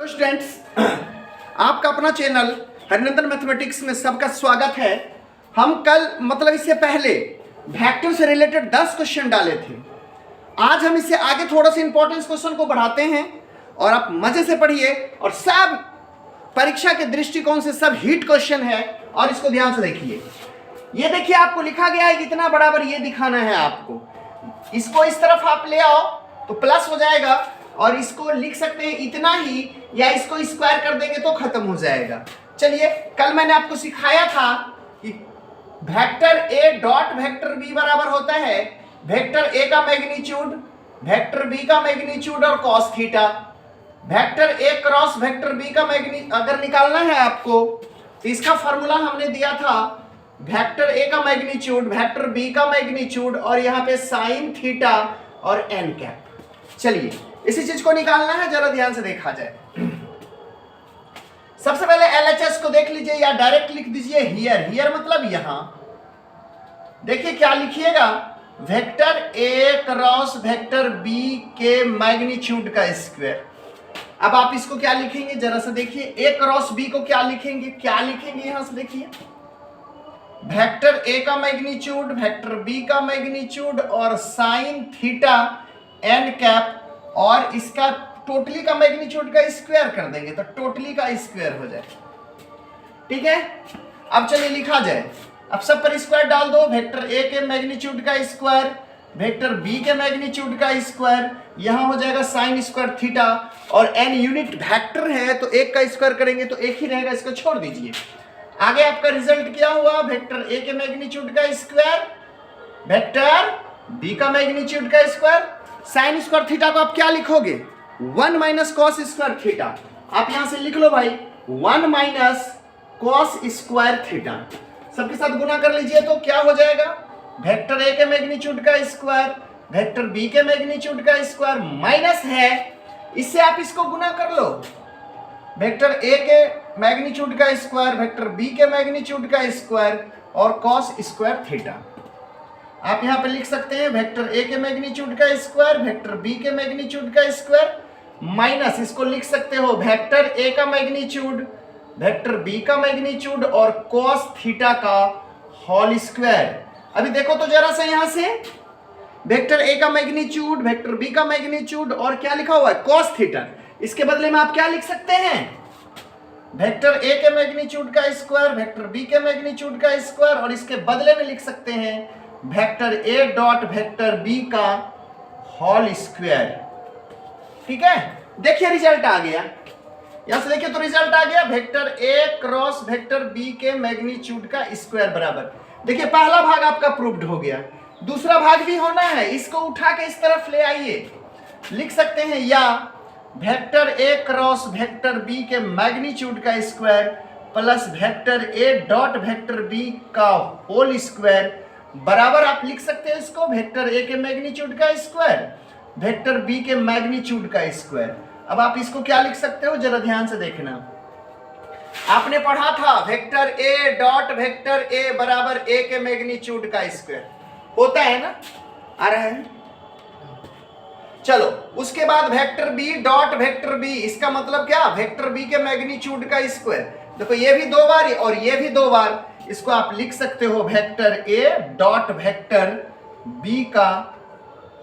Students, आपका अपना channel Harinandan mathematics में सबका स्वागत है। हम कल मतलब इससे पहले वेक्टर से रिलेटेड 10 क्वेश्चन डाले थे। आज हम इससे आगे थोड़ा सा इंपॉर्टेंस क्वेश्चन को बढ़ाते हैं और आप मजे से पढ़िए और सब परीक्षा के दृष्टिकोण से सब हिट क्वेश्चन है और इसको ध्यान से देखिए। ये देखिए आपको लिखा गया है कितना बराबर ये दिखाना है आपको। इसको इस तरफ आप ले आओ तो प्लस हो जाएगा और इसको लिख सकते हैं इतना ही या इसको स्क्वायर कर देंगे तो खत्म हो जाएगा। चलिए, कल मैंने आपको सिखाया था कि vector A dot vector B बराबर होता है वेक्टर ए का मैग्नीट्यूड, वेक्टर बी का मैग्नीट्यूड और cos theta. Vector A cross vector B का अगर निकालना है आपको तो इसका फॉर्मूला हमने दिया था वेक्टर ए का मैग्नीट्यूड, वेक्टर बी का मैग्नीट्यूड और यहाँ पे साइन थीटा और एन कैप। चलिए, इसी चीज को निकालना है, जरा ध्यान से देखा जाए। सबसे पहले एलएचएस को देख लीजिए या डायरेक्ट लिख दीजिए हियर। हियर मतलब यहां। देखिए क्या लिखिएगा, vector A cross vector B के मैग्नीट्यूड का स्क्वायर। अब आप इसको क्या लिखेंगे जरा से देखिए, ए क्रॉस बी को क्या लिखेंगे, यहां से देखिए वेक्टर ए का मैग्नीट्यूड, वेक्टर बी का मैग्नीट्यूड और साइन थीटा एन कैप और इसका टोटली का मैग्नीट्यूड का स्क्वायर कर देंगे तो टोटली का स्क्वायर हो जाए। ठीक है, अब चलिए लिखा जाए। अब सब पर स्क्वायर डाल दो। वेक्टर ए के मैग्नीट्यूड का स्क्वायर, वेक्टर बी के मैग्नीट्यूड का स्क्वायर, यहां हो जाएगा साइन स्क्वायर थीटा और एन यूनिट वेक्टर है तो एक का स्क्वायर करेंगे तो एक ही रहेगा, इसको छोड़ दीजिए। आगे आपका रिजल्ट क्या हुआ, वेक्टर ए के मैग्नीट्यूड का स्क्वायर, वेक्टर बी का मैग्नीट्यूड का स्क्वायर। साइन स्क्वायर थीटा को आप क्या लिखोगे, 1 माइनस कॉस स्क्वायर थीटा। आप यहां से लिख लो भाई 1 माइनस कॉस स्क्वायर थीटा। सबके साथ गुना कर लीजिए तो क्या हो जाएगा, वेक्टर ए के मैग्नीट्यूड का स्क्वायर, वेक्टर बी के मैग्नीट्यूड का स्क्वायर माइनस है, इससे आप इसको गुना कर लो, वेक्टर ए के मैग्नीट्यूड का स्क्वायर, वेक्टर बी के मैग्नीट्यूड का स्क्वायर और कॉस स्क्वायर थीटा। आप यहां पे लिख सकते हैं वेक्टर ए के मैग्नीट्यूड का स्क्वायर, वेक्टर बी के मैग्नीट्यूड का स्क्वायर माइनस इसको लिख सकते हो वेक्टर ए का मैग्नीट्यूड, वेक्टर बी का मैग्नीट्यूड और कॉस थीटा का होल स्क्वायर। अभी देखो तो जरा सा यहां से वेक्टर ए का मैग्नीट्यूड, वेक्टर बी का मैग्नीट्यूड और क्या लिखा हुआ है कॉस थीटा। इसके बदले में आप क्या लिख सकते हैं, वेक्टर ए के मैग्नीट्यूड का स्क्वायर, वेक्टर बी के मैग्नीट्यूड का स्क्वायर और इसके बदले में लिख सकते हैं vector A dot vector B का होल स्क्वायर। ठीक है, देखिए रिजल्ट आ गया। यहां से देखिए तो रिजल्ट आ गया vector A cross vector B के मैग्नीट्यूड का स्क्वायर बराबर। देखिए पहला भाग आपका प्रूव्ड हो गया, दूसरा भाग भी होना है। इसको उठा के इस तरफ ले आइए, लिख सकते हैं या vector A cross vector B के मैग्नीट्यूड का square plus vector A dot vector B का होल स्क्वायर बराबर आप लिख सकते हैं इसको वेक्टर ए के मैग्नीट्यूड का स्क्वायर, वेक्टर बी के मैग्नीट्यूड का स्क्वायर। अब आप इसको क्या लिख सकते हो जरा ध्यान से देखना। आपने पढ़ा था vector A dot vector A बराबर ए के मैग्नीट्यूड का स्क्वायर होता है ना, आ रहा है। चलो उसके बाद vector B dot vector B, इसका मतलब क्या, वेक्टर बी के मैग्नीट्यूड का स्क्वायर। देखो ये भी 2 बार और ये भी 2 बार, इसको आप लिख सकते हो vector A dot vector B का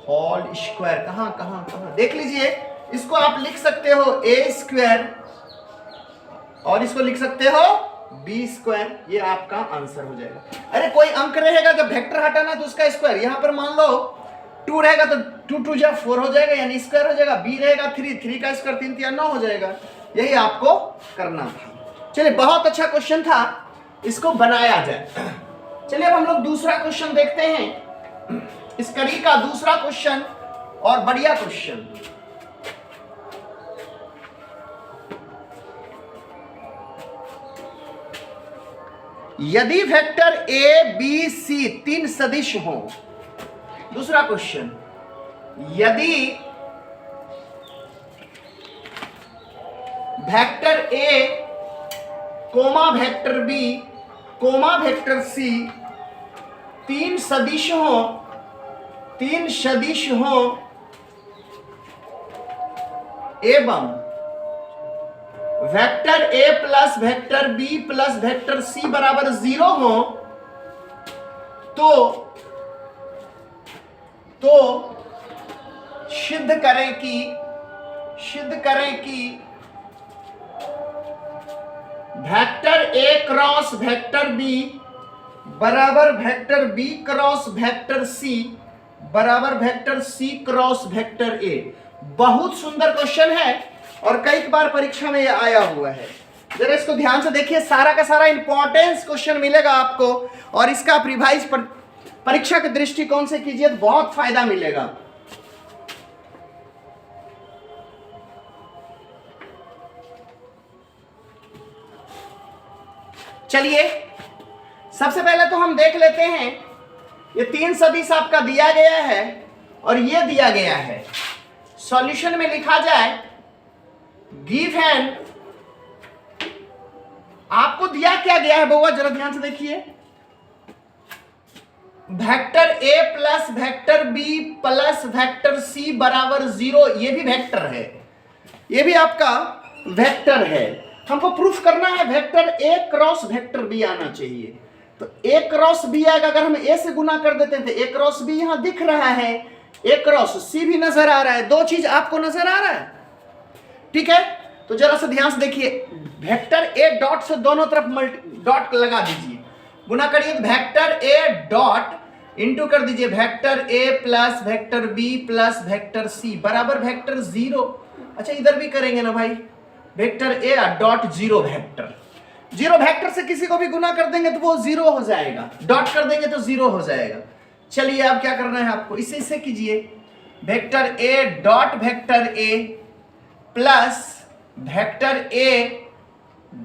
होल स्क्वायर। कहां कहां कहां देख लीजिए, इसको आप लिख सकते हो ए स्क्वायर और इसको लिख सकते हो बी स्क्वायर। ये आपका आंसर हो जाएगा। अरे कोई अंक रहेगा जब वेक्टर हटाना तो उसका स्क्वायर, यहां पर मान लो 2 रहेगा तो 2 2 जा 4 हो जाएगा यानी स्क्वायर हो जाएगा। बी रहेगा 3, 3 का स्क्वायर 3 3 9 हो जाएगा। यही आपको करना था। चलिए बहुत अच्छा क्वेश्चन था, इसको बनाया जाए। चलिए अब हम लोग दूसरा क्वेश्चन देखते हैं, इस कड़ी का दूसरा क्वेश्चन और बढ़िया क्वेश्चन। यदि वेक्टर ए बी सी 3 सदिश हो, दूसरा क्वेश्चन, यदि vector A comma vector B comma vector C 3 सदिश हो एवं vector A plus vector B plus vector C बराबर 0 हो तो सिद्ध करें कि vector A cross vector B बराबर vector B cross vector C बराबर vector C cross vector A. बहुत सुंदर क्वेश्चन है और कई बार परीक्षा में यह आया हुआ है। जरा इसको ध्यान से देखिए, सारा का सारा इंपॉर्टेंस क्वेश्चन मिलेगा आपको और इसका आप रिवाइज परीक्षा के दृष्टिकोण से कीजिए तो बहुत फायदा मिलेगा। चलिए सबसे पहले तो हम देख लेते हैं, ये 3 सदिश आपका दिया गया है और ये दिया गया है। सॉल्यूशन में लिखा जाए गिवन, आपको दिया क्या गया है बउआ, जरा ध्यान से देखिए। Vector A plus vector B plus vector C बराबर 0, ये भी वेक्टर है, ये भी आपका वेक्टर है। हमको प्रूफ करना है vector A cross vector B आना चाहिए। तो ए क्रॉस बी आएगा, अगर हम ए से गुना कर देते हैं तो ए क्रॉस बी यहां दिख रहा है, ए क्रॉस सी भी नजर आ रहा है, 2 चीज आपको नजर आ रहा है। ठीक है, तो जरा सा ध्यान से देखिए, वेक्टर ए डॉट से दोनों तरफ डॉट लगा दीजिए, गुना करिए। वेक्टर ए डॉट इंटू कर दीजिए vector A plus vector B plus vector C बराबर वेक्टर 0। अच्छा इधर भी करेंगे ना भाई, vector A dot 0 vector, 0 vector से किसी को भी गुना कर देंगे तो वो 0 हो जाएगा, डॉट कर देंगे तो 0 हो जाएगा। चलिए अब क्या करना है आपको, इसे कीजिए, vector A dot vector A plus vector A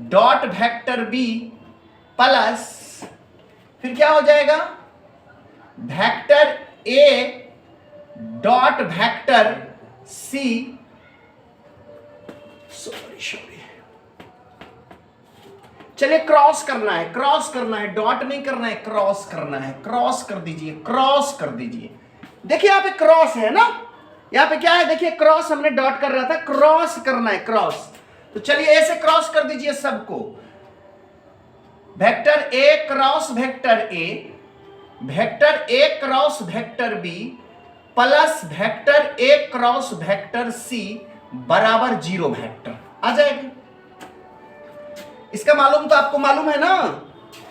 dot vector B plus फिर क्या हो जाएगा, vector A dot vector C, sorry चलिए क्रॉस करना है, डॉट नहीं करना है, क्रॉस करना है। क्रॉस कर दीजिए। देखिए यहाँ पे क्रॉस है ना, यहाँ पे क्या है देखिए, क्रॉस हमने डॉट कर रहा था, क्रॉस करना है, क्रॉस। तो चलिए ऐसे क्रॉस कर दीजिए सबको, vector A cross vector A, vector A cross vector B plus vector A cross vector C बराबर 0 वेक्टर आ जाएगा। इसका मालूम तो आपको मालूम है ना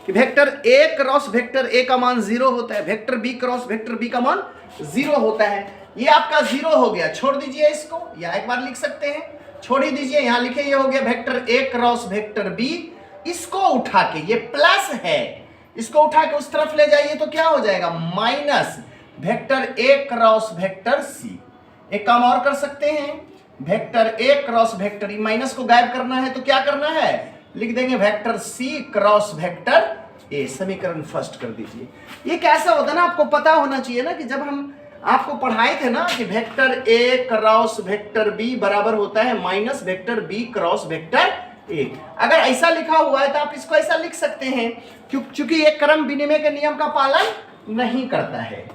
कि vector A cross vector A का मान 0 होता है, vector B cross vector B का मान 0 होता है। ये आपका 0 हो गया, छोड़ दीजिए इसको, या एक बार लिख सकते हैं, छोड़ ही दीजिए, यहां लिखे ये हो गया vector A cross vector B. इसको उठा के, ये प्लस है, इसको उठा के उस तरफ ले जाइए तो क्या हो जाएगा, minus vector A cross vector C. एक काम और कर सकते हैं, vector A cross vector E, minus को गायब करना है तो क्या करना है, लिख देंगे vector C cross vector A. समीकरण फर्स्ट कर दीजिए। ये कैसा होता है ना, आपको पता होना चाहिए ना कि जब हम आपको पढ़ाए थे ना कि vector A cross vector B बराबर होता है minus vector B cross vector A. अगर ऐसा लिखा हुआ है तो आप इसको ऐसा लिख सकते हैं, क्योंकि ये क्रम विनिमय के नियम का पालन नहीं करता है।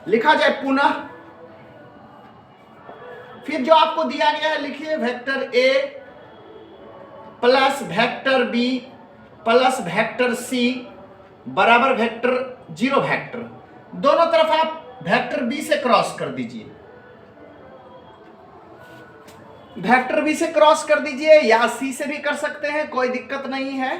लिखा जाए पुनः, फिर जो आपको दिया गया है लिखिए, vector A plus vector B plus vector C बराबर वेक्टर 0 वेक्टर। दोनों तरफ आप वेक्टर बी से क्रॉस कर दीजिए, वेक्टर बी से क्रॉस कर दीजिए, या सी से भी कर सकते हैं, कोई दिक्कत नहीं है।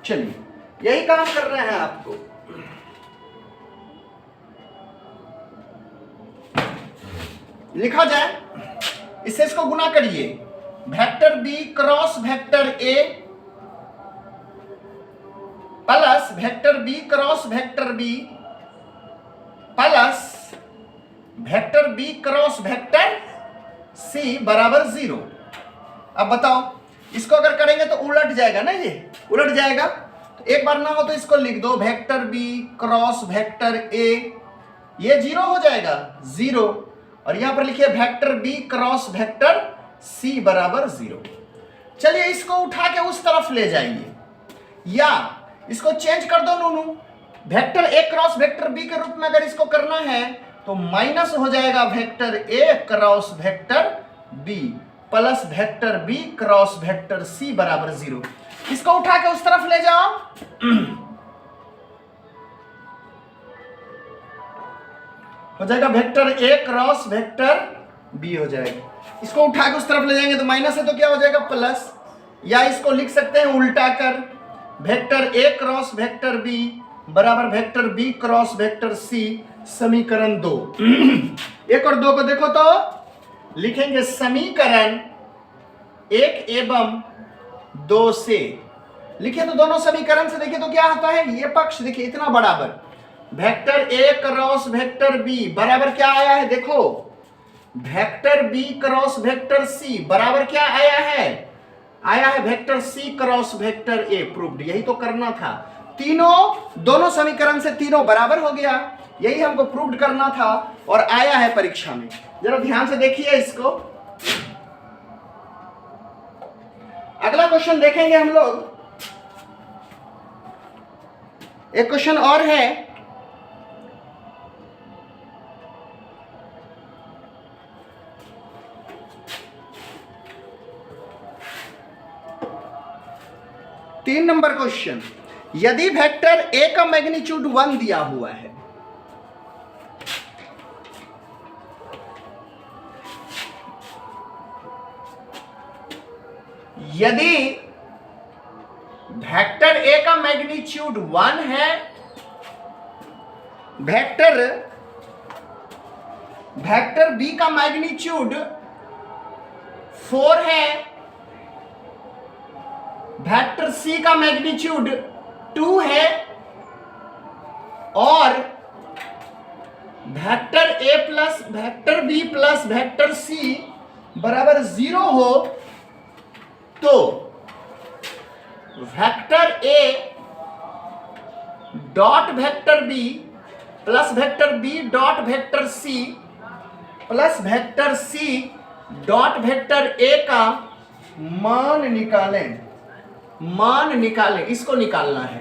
चलिए यही काम कर रहे हैं आपको। लिखा जाए, इससे इसको गुना करिए, vector B cross vector A plus vector B cross vector B plus vector B cross vector C बराबर 0। अब बताओ, इसको अगर करेंगे तो उलट जाएगा ना, ये उलट जाएगा। तो एक बार ना हो तो इसको लिख दो, vector B cross vector A, ये 0 हो जाएगा 0, और यहां पर लिखिए vector B cross vector C बराबर 0। चलिए इसको उठा के उस तरफ ले जाइए, या इसको चेंज कर दो नूनू, vector A cross vector B के रूप में अगर इसको करना है तो माइनस हो जाएगा vector A cross vector B plus vector B cross vector C बराबर 0। इसको उठा के उस तरफ ले जाओ, हो जाएगा vector A cross vector B हो जाएगा। इसको उठा के उस तरफ ले जाएंगे तो माइनस है तो क्या हो जाएगा प्लस, या इसको लिख सकते हैं उल्टा कर, vector A cross vector B बराबर vector B cross vector C समीकरण 2। 1 और 2 को देखो तो लिखेंगे समीकरण 1 एवं 2 से। लिखे तो दोनों समीकरण से देखिए तो क्या होता है, ये पक्ष देखिए इतना बराबर vector A cross vector B बराबर क्या आया है, देखो vector B cross vector C बराबर क्या आया है, आया है vector C cross vector A. Proved, यही तो करना था, तीनों दोनों समीकरण से तीनों बराबर हो गया, यही हमको प्रूव्ड करना था और आया है परीक्षा में। जरा ध्यान से देखिए इसको। अगला क्वेश्चन देखेंगे हम लोग, एक क्वेश्चन और है, तीन नंबर क्वेश्चन। यदि वेक्टर ए का मैग्नीट्यूड 1 दिया हुआ है, यदि वेक्टर ए का मैग्नीट्यूड 1 है, वेक्टर बी का मैग्नीट्यूड 4 है, वेक्टर सी का मैग्नीट्यूड 2 है और vector A plus vector B plus vector C बराबर 0 हो, तो vector A dot vector B plus vector B dot vector C plus vector C dot vector A का मान निकालें, मान निकालें। इसको निकालना है,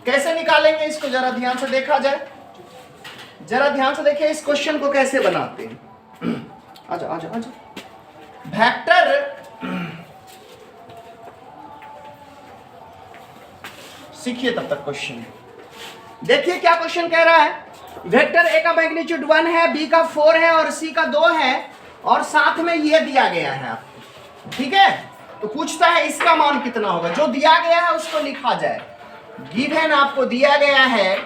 कैसे निकालेंगे इसको जरा ध्यान से देखा जाए, जरा ध्यान से देखिए इस क्वेश्चन को कैसे बनाते हैं। आजा आजा आजा, वेक्टर सीखिए तब तक क्वेश्चन। देखिए क्या क्वेश्चन कह रहा है, वेक्टर ए का मैग्नीट्यूड 1 है, बी का 4 है और सी का 2 है और साथ में ये दिया गया है आपको, ठीक है। तो पूछता है इसका मान कितना होगा, जो दिया गया है उसको लिखा जाए। गिवन आपको दिया गया है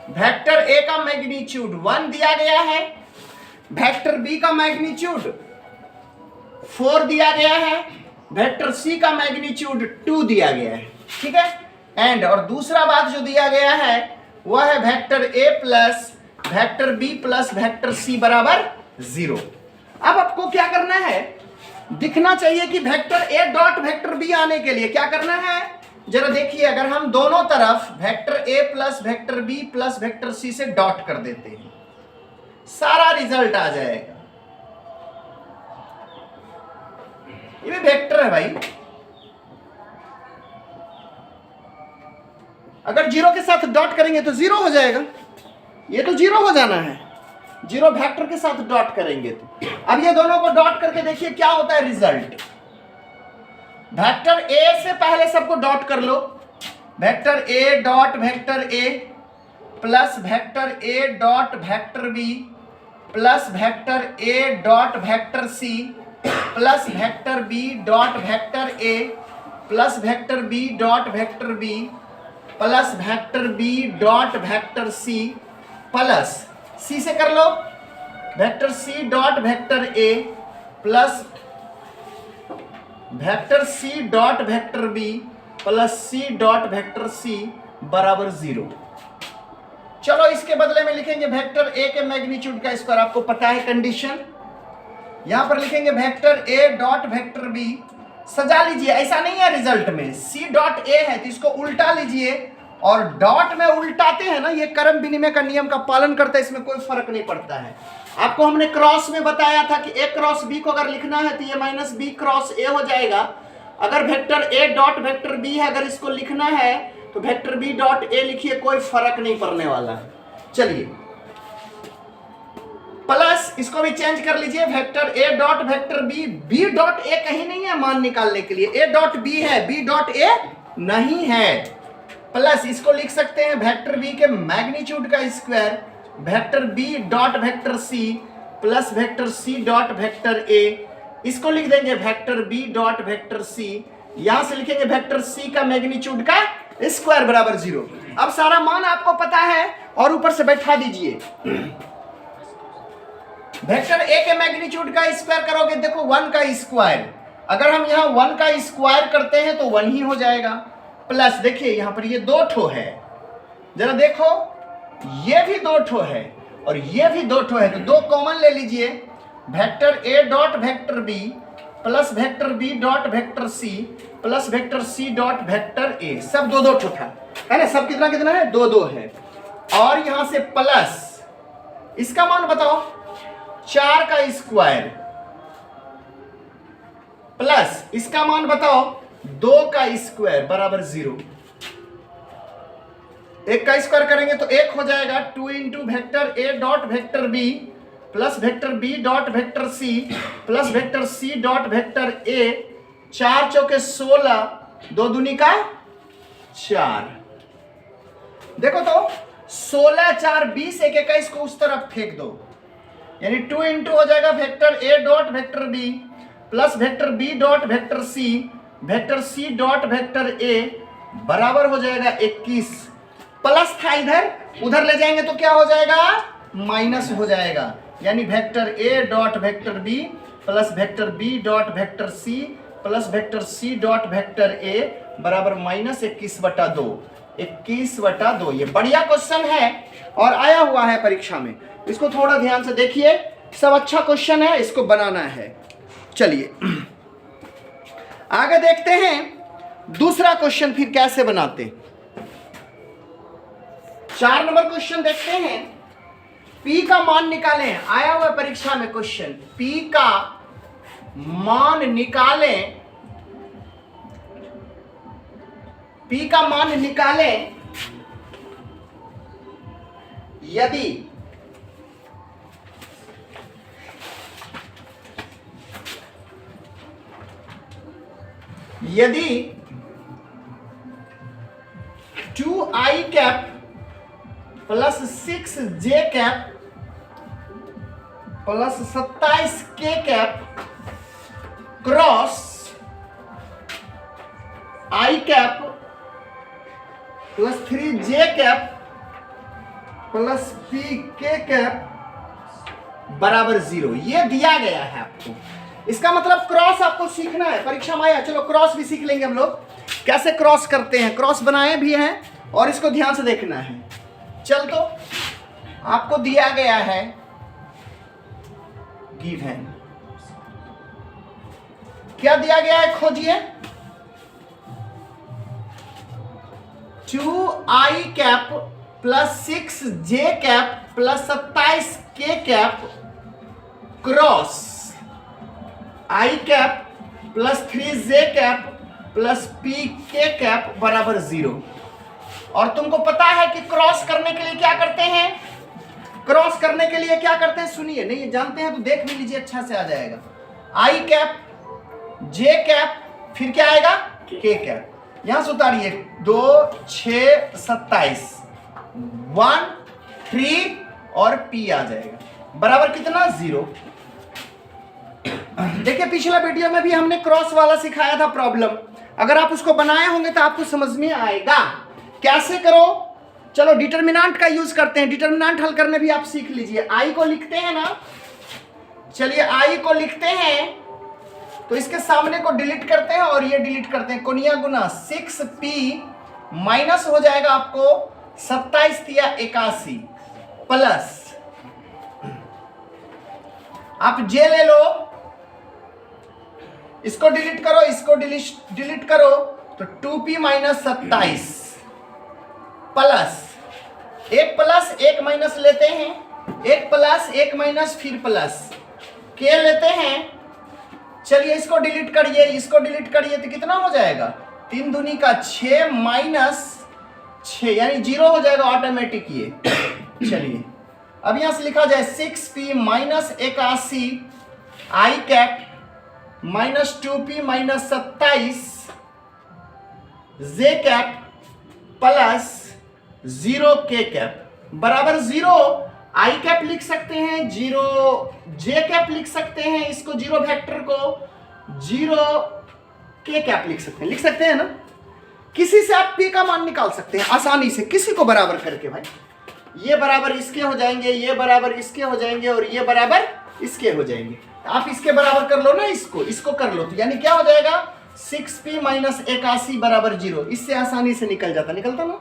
वेक्टर ए का मैग्नीट्यूड 1 दिया गया है, वेक्टर बी का मैग्नीट्यूड 4 दिया गया है, वेक्टर सी का मैग्नीट्यूड 2 दिया गया है, ठीक है। एंड और दूसरा बात जो दिया गया है वह है vector A plus vector B plus vector C बराबर 0। अब आपको क्या करना है, दिखना चाहिए कि vector A dot vector B आने के लिए क्या करना है, जरा देखिए। अगर हम दोनों तरफ vector A plus vector B plus vector C से डॉट कर देते हैं, सारा रिजल्ट आ जाएगा। ये भी वेक्टर है भाई, अगर 0 के साथ डॉट करेंगे तो 0 हो जाएगा, ये तो 0 हो जाना है, 0 वेक्टर के साथ डॉट करेंगे तो। अब ये दोनों को डॉट करके देखिए क्या होता है रिजल्ट। वेक्टर ए से पहले सबको डॉट कर लो, vector A dot vector A plus vector A dot vector B plus vector A dot vector C plus vector B dot vector A plus vector B dot vector B plus vector B dot vector C plus C से कर लो vector C dot vector A plus vector C dot vector B plus C dot vector C बराबर 0। चलो इसके बदले में लिखेंगे vector ए के मैग्नीट्यूड का स्क्वायर, आपको पता है कंडीशन। यहां पर लिखेंगे vector A dot vector B, सजा लीजिए, ऐसा नहीं है रिजल्ट में सी डॉट ए है तो इसको उल्टा लीजिए, और डॉट में उल्टाते हैं ना, ये क्रम विनिमय का नियम का पालन करता है, इसमें कोई फर्क नहीं पड़ता है। आपको हमने क्रॉस में बताया था कि ए क्रॉस बी को अगर लिखना है तो ये माइनस बी क्रॉस ए हो जाएगा। अगर vector A dot vector B है, अगर इसको लिखना है तो वेक्टर बी डॉट ए लिखिए, कोई फर्क नहीं पड़ने वाला है। चलिए प्लस इसको भी चेंज कर लीजिए, vector A dot vector B, B dot A कहीं नहीं है मान निकालने के लिए, ए डॉट बी है, बी डॉट ए नहीं है। प्लस इसको लिख सकते हैं वेक्टर बी के मैग्नीट्यूड का square, vector B dot vector C plus vector C dot vector A, इसको लिख देंगे vector B dot vector C, यहां से लिखेंगे वेक्टर सी का मैग्नीट्यूड का स्क्वायर बराबर 0। अब सारा मान आपको पता है और ऊपर से बैठा दीजिए। वेक्टर ए के मैग्नीट्यूड का स्क्वायर करोगे, देखो 1 का स्क्वायर, अगर हम यहाँ 1 का स्क्वायर करते हैं तो 1 ही हो जाएगा। प्लस देखिए यहाँ पर ये 2 ठो है, जरा देखो ये भी 2 ठो है और ये भी 2 ठो है, तो 2 कॉमन ले लीजिए, vector A dot vector B plus vector B dot vector C plus vector C dot vector A, सब 2 2 ठो था, है ना, सब कितना कितना है 2 2 है। और यहां से प्लस इसका मान बताओ 4 का स्क्वायर प्लस इसका मान बताओ 2 का स्क्वायर बराबर 0। 1 का स्क्वायर करेंगे तो 1 हो जाएगा, 2 into vector A dot vector B plus vector B dot vector C plus vector C dot vector A, 4 चौके 16, 2 दूनी का 4। देखो तो 16 4 20, 1 21 को उस तरफ फेंक दो, यानी 2 इंटू हो जाएगा vector A dot vector B plus vector B dot vector C dot vector A बराबर हो जाएगा 21। प्लस था इधर, उधर ले जाएंगे तो क्या हो जाएगा, माइनस हो जाएगा, यानी vector A dot vector B plus vector B dot vector C plus vector C dot vector A बराबर -21/2। 21/2 ये बढ़िया क्वेश्चन है और आया हुआ है परीक्षा में, इसको थोड़ा ध्यान से देखिए, सब अच्छा क्वेश्चन है, इसको बनाना है। चलिए आगे देखते हैं दूसरा क्वेश्चन फिर कैसे बनाते। 4 नंबर क्वेश्चन देखते हैं, P का मान निकालें, आया हुआ परीक्षा में क्वेश्चन, P का मान निकालें, P का मान निकालें यदि 2i cap plus 6j cap plus 27k cap cross i cap plus 3j cap plus pk cap बराबर 0, ये दिया गया है आपको। इसका मतलब क्रॉस आपको सीखना है, परीक्षा में आया, चलो क्रॉस भी सीख लेंगे हम लोग, कैसे क्रॉस करते हैं, क्रॉस बनाए भी हैं और इसको ध्यान से देखना है। चल तो आपको दिया गया है गिवन, क्या दिया गया है खोजिए, 2i cap plus 6j cap plus 27k cap cross i cap plus 3j cap plus pk cap बराबर 0। और तुमको पता है कि क्रॉस करने के लिए क्या करते हैं, क्रॉस करने के लिए क्या करते हैं, सुनिए, नहीं ये जानते हैं तो देख भी लीजिए, अच्छा से आ जाएगा। i कैप j कैप फिर क्या आएगा k कैप, यहां से उतारिए 2 6 27 1 3 और p आ जाएगा बराबर कितना 0। देखिए पिछला वीडियो में भी हमने क्रॉस वाला सिखाया था प्रॉब्लम, अगर आप उसको बनाए होंगे तो आपको समझ में आएगा कैसे करो। चलो डिटरमिनेंट का यूज करते हैं, डिटरमिनेंट हल करने भी आप सीख लीजिए। आई को लिखते हैं ना, चलिए आई को लिखते हैं तो इसके सामने को डिलीट करते हैं और ये डिलीट करते हैं, कोनिया गुना 6p माइनस हो जाएगा आपको 27 या 81 प्लस आप जे ले लो, इसको डिलीट करो, इसको डिलीट करो तो 2p माइनस 27 प्लस एक माइनस लेते हैं, एक प्लस एक माइनस फिर प्लस के लेते हैं। चलिए इसको डिलीट करिए, इसको डिलीट करिए तो कितना हो जाएगा 3 दूनी का 6 माइनस 6, यानी 0 हो जाएगा ऑटोमेटिक ये। चलिए अब यहां से लिखा जाए 6p माइनस 81 आई कैप माइनस 2p माइनस 27 जे कैप प्लस 0 के कैप बराबर 0 आई कैप लिख सकते हैं, 0 जे कैप लिख सकते हैं, इसको 0 वेक्टर को 0 के कैप लिख सकते हैं ना। किसी से आप p का मान निकाल सकते हैं आसानी से, किसी को बराबर करके भाई, ये बराबर इसके हो जाएंगे, ये बराबर इसके हो जाएंगे और ये बराबर इसके हो जाएंगे। आप इसके बराबर कर लो ना, इसको कर लो, तो यानी क्या हो जाएगा 6p माइनस 81 बराबर 0। इससे आसानी से निकलता ना।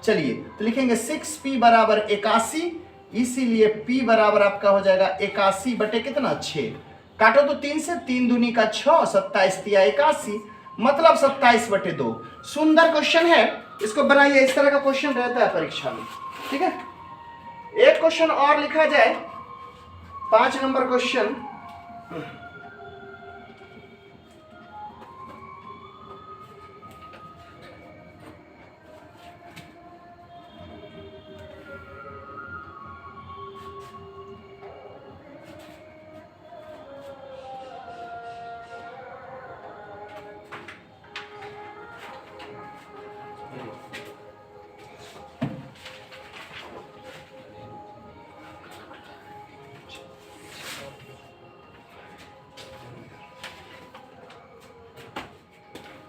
चलिए तो लिखेंगे 6p बराबर 81, इसीलिए p बराबर आपका हो जाएगा 81 बटे कितना 6, काटो तो 3 से, 3 दूनी का 6, 27 तिया 81, मतलब 27 बटे 2। सुंदर क्वेश्चन है, इसको बनाइए, इस तरह का क्वेश्चन रहता है परीक्षा में, ठीक है। एक क्वेश्चन और लिखा जाए, 5 नंबर क्वेश्चन।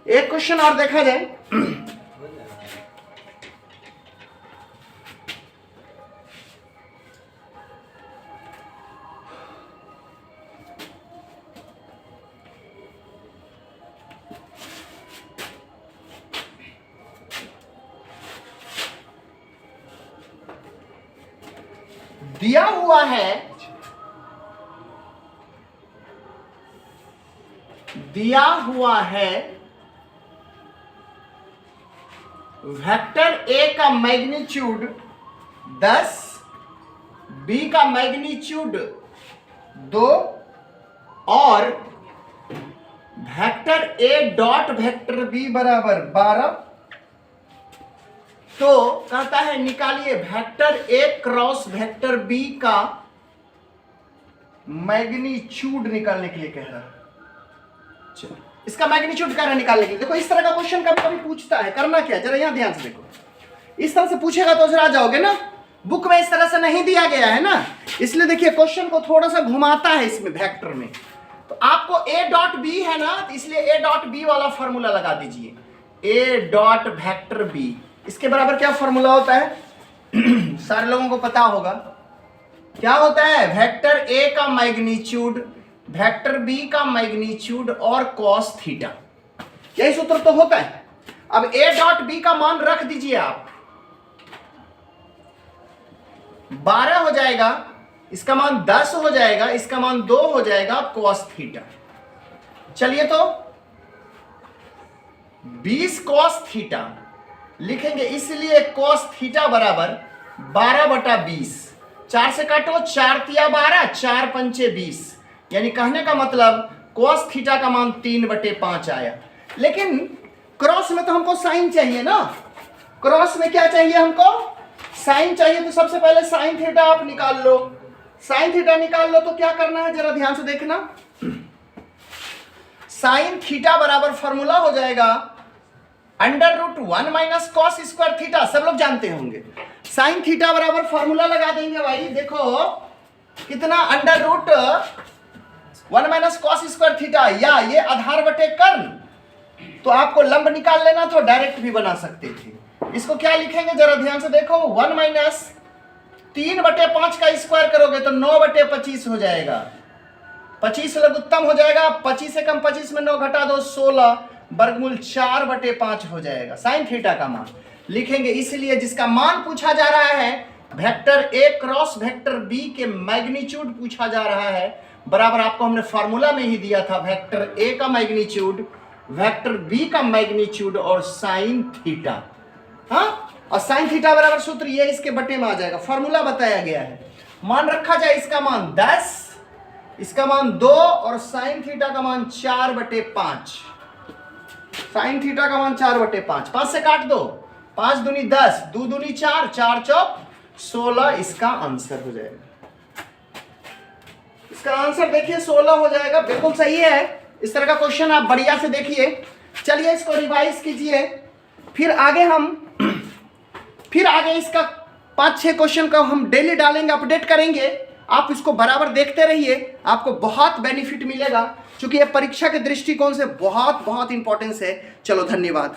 एक क्वेश्चन और देखा जाए, दिया हुआ है वेक्टर ए का मैग्नीट्यूड 10, बी का मैग्नीट्यूड 2 और vector A dot vector B बराबर 12। तो कहता है निकालिए vector A cross vector B का मैग्नीट्यूड निकालने के लिए कह रहा है। चलो इसका मैग्नीट्यूड कह रहा है निकालने के लिए। देखो इस तरह का क्वेश्चन कभी कभी पूछता है, करना क्या, जरा यहां ध्यान से देखो, इस तरह से पूछेगा तो जरा आ जाओगे ना, बुक में इस तरह से नहीं दिया गया है ना, इसलिए देखिए क्वेश्चन को थोड़ा सा घुमाता है इसमें वेक्टर में। तो आपको ए डॉट बी है ना, तो इसलिए ए डॉट बी वाला फॉर्मूला लगा दीजिए, ए डॉट वेक्टर बी। इसके बराबर क्या फॉर्मूला होता है सारे लोगों को पता होगा, क्या होता है, वेक्टर ए का मैग्नीट्यूड वेक्टर बी का मैग्नीट्यूड और कॉस थीटा, यही सूत्र तो होता है। अब ए डॉट बी का मान रख दीजिए आप, 12 हो जाएगा, इसका मान 10 हो जाएगा, इसका मान 2 हो जाएगा कॉस थीटा। चलिए तो 20 कॉस थीटा लिखेंगे, इसलिए कॉस थीटा बराबर 12 बटा 20, 4 से काटो, 4 तिया 12, 4 पंचे 20, यानी कहने का मतलब कॉस थीटा का मान 3 बटे 5 आया। लेकिन क्रॉस में तो हमको साइन चाहिए ना, क्रॉस में क्या चाहिए हमको, साइन चाहिए। तो सबसे पहले साइन थीटा आप निकाल लो, साइन थीटा निकाल लो तो क्या करना है जरा ध्यान से देखना, साइन थीटा बराबर फॉर्मूला हो जाएगा √1 माइनस कॉस स्क्वायर थीटा, सब लोग जानते होंगे। साइन थीटा बराबर फॉर्मूला लगा देंगे भाई, देखो कितना √1 माइनस कॉस स्क्वायर थीटा, या ये आधार बटे कर्ण, तो आपको लंब निकाल लेना तो डायरेक्ट भी बना सकते थे। इसको क्या लिखेंगे जरा ध्यान से देखो, 1 माइनस 3 बटे 5 का स्क्वायर करोगे तो 9 बटे 25 हो जाएगा, 25 लघुत्तम हो जाएगा, 25 से कम 25 में 9 घटा दो 16, वर्गमूल 4 बटे 5 हो जाएगा साइन थीटा का मान लिखेंगे। इसलिए जिसका मान पूछा जा रहा है vector A cross vector B के मैग्नीट्यूड पूछा जा रहा है, बराबर आपको हमने फार्मूला में ही दिया था, वेक्टर ए का मैग्नीट्यूड वेक्टर बी का मैग्नीट्यूड और साइन थीटा। हाँ, और साइन थीटा बराबर सूत्र ये इसके बटे में आ जाएगा, फार्मूला बताया गया है। मान रखा जाए इसका मान 10, इसका मान 2 और साइन थीटा का मान 4 बटे 5, साइन थीटा का मान 4 बटे 5, 5 से काट दो, 5 दूनी 10, 2 दूनी 4, 4 चौक 16 इसका आंसर हो जाएगा। इसका आंसर देखिए 16 हो जाएगा, बिल्कुल सही है। इस तरह का क्वेश्चन आप बढ़िया से देखिए। चलिए इसको रिवाइज कीजिए, फिर आगे इसका 5-6 क्वेश्चन का हम डेली डालेंगे, अपडेट करेंगे। आप इसको बराबर देखते रहिए, आपको बहुत बेनिफिट मिलेगा, क्योंकि ये परीक्षा के दृष्टिकोण से बहुत बहुत इंपॉर्टेंस है। चलो धन्यवाद।